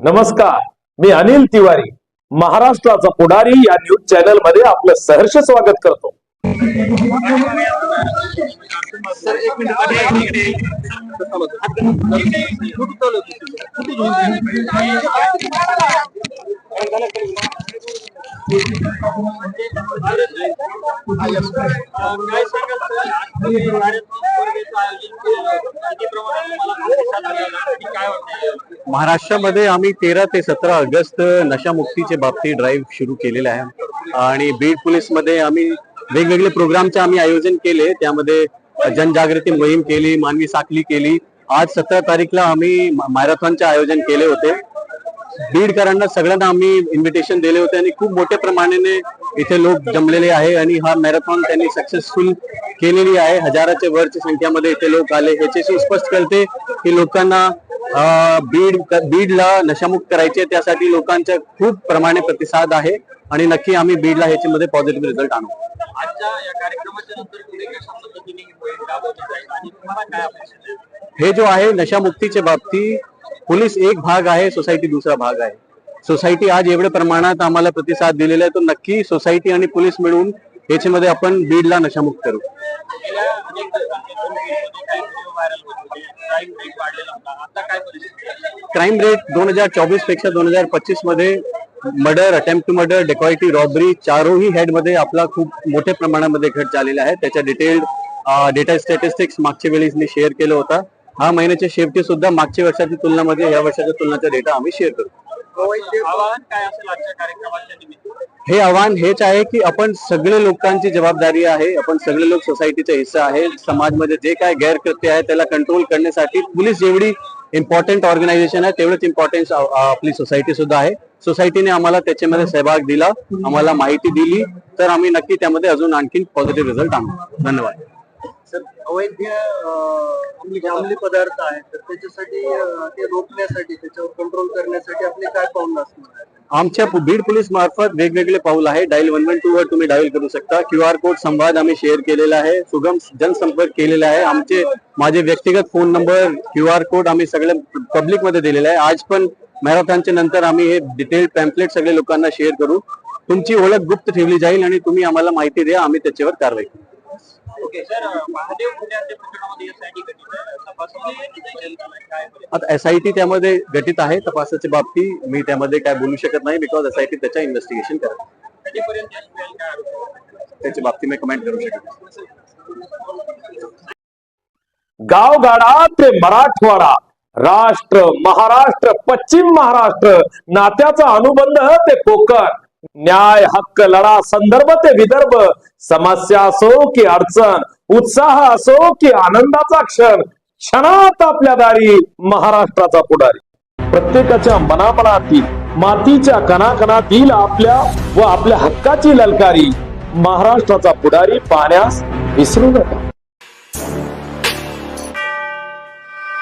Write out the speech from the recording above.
नमस्कार, मी अनिल तिवारी, महाराष्ट्राचा पुढारी या न्यूज चॅनल मध्ये आपलं सहर्ष स्वागत करतो. महाराष्ट्रामध्ये आम्ही 13 ते 17 ऑगस्ट नशामुक्तीचे बाबतीत ड्राईव्ह सुरू केलेले आहे आणि बीड पोलीस मध्ये आम्ही वेगवेगळे प्रोग्रामचे आम्ही आयोजन केले. त्यामध्ये जनजागृती मोहीम केली, मानवी साखळी केली. आज 17 तारीखला आम्ही मॅरेथॉनचे आयोजन केले होते. बीडकरांना सगळ्यांना आम्ही इन्व्हिटेशन दिले होते आणि खूप मोठ्या प्रमाणाने इथे लोक जमलेले आहे आणि हा मॅरेथॉन त्यांनी सक्सेसफुल केलेली आहे. हजाराच्या वरच्या संख्यामध्ये इथे लोक आले. ह्याच्याशी स्पष्ट करते की लोकांना बीडला नशामुक्त करायचे, त्यासाठी लोकांचा खूप प्रमाणे प्रतिसाद आहे आणि नक्की आम्ही बीडला ह्याच्यामध्ये पॉझिटिव्ह रिझल्ट आणू. हे जो आहे नशामुक्तीच्या बाबतीत पोलीस एक भाग आहे, सोसायटी दुसरा भाग आहे. सोसायटी आज एवढ्या प्रमाणात आम्हाला प्रतिसाद दिलेला आहे, तो नक्की सोसायटी आणि पोलीस मिळून याच्यामध्ये आपण बीडला नशामुक्त करू. क्राईम रेट 2024 पेक्षा 2025 मध्ये murder, attempt to murder, dacoity, robbery चारोही हेड मध्ये आपला खूप मोठ्या प्रमाणामध्ये घट झालेला आहे. त्याच्या डिटेल्ड डेटा स्टॅटिस्टिक्स मागच्या वेळी मी शेअर केलं होता. हा महिन्याच्या शेवटी सुद्धा मागच्या वर्षाच्या तुलनामध्ये या वर्षाच्या तुलनाचा डेटा आम्ही शेअर करू. हे आव्हान हेच आहे की आपण सगळे लोकांची जबाबदारी आहे. आपण सगळे लोक सोसायटीचा हिस्सा आहे. समाजमध्ये जे काय गैरकृत्य आहे त्याला कंट्रोल करण्यासाठी पोलीस जेवढी इम्पॉर्टंट ऑर्गनायझेशन आहे तेवढंच इम्पॉर्टन्स आपली सोसायटी सुद्धा आहे. सोसायटीने आम्हाला त्याच्यामध्ये सहभाग दिला, आम्हाला माहिती दिली, तर आम्ही नक्की त्यामध्ये अजून आणखी पॉझिटिव्ह रिझल्ट आणू. धन्यवाद. सर, अवैध अंमली पदार्थ आहेत तर त्याच्यासाठी ते रोखण्यासाठी, त्याच्यावर कंट्रोल करण्यासाठी आपले काय पाऊल असणार आहे? आमच्या बीड पोलीस मार्फत वेगवेगळे पाऊल आहे. डायल 112 वर तुम्ही डायल करू शकता. QR कोड संवाद आम्ही शेअर केलेला आहे. सुगम जनसंपर्क केलेला आहे. माझे व्यक्तिगत फोन नंबर, QR कोड आम्ही सगळ्या पब्लिक मध्ये दिलेला आहे. आज पण मॅरेथॉनच्या नंतर आम्ही हे डिटेल पॅम्पलेट सगळे लोकांना शेअर करू. तुमची ओळख गुप्त ठेवली जाईल आणि तुम्ही आम्हाला माहिती द्या, आम्ही त्याच्यावर कारवाई करू. आता SIT त्यामध्ये गठीत आहे. तपासाच्या बाबतीत मी त्यामध्ये काय बोलू शकत नाही, बिकॉज SIT त्याच्या इन्व्हेस्टिगेशन करत. त्याच्या बाबतीत मी कमेंट करू शकत नाही. गावगाडा ते मराठवाडा, राष्ट्र, महाराष्ट्र, पश्चिम महाराष्ट्र, नात्याचा अनुबंध ते कोकण, न्याय हक्क लढा संदर्भ ते विदर्भ, समस्या असो की अडचण, उत्साह असो की आनंदाचा क्षण, क्षणात आपल्या दारी महाराष्ट्राचा पुढारी. प्रत्येकाच्या मनामनातील, मातीच्या कणाकणातील आपल्या व आपल्या हक्काची ललकारी, महाराष्ट्राचा पुढारी पाहण्यास विसरू नका.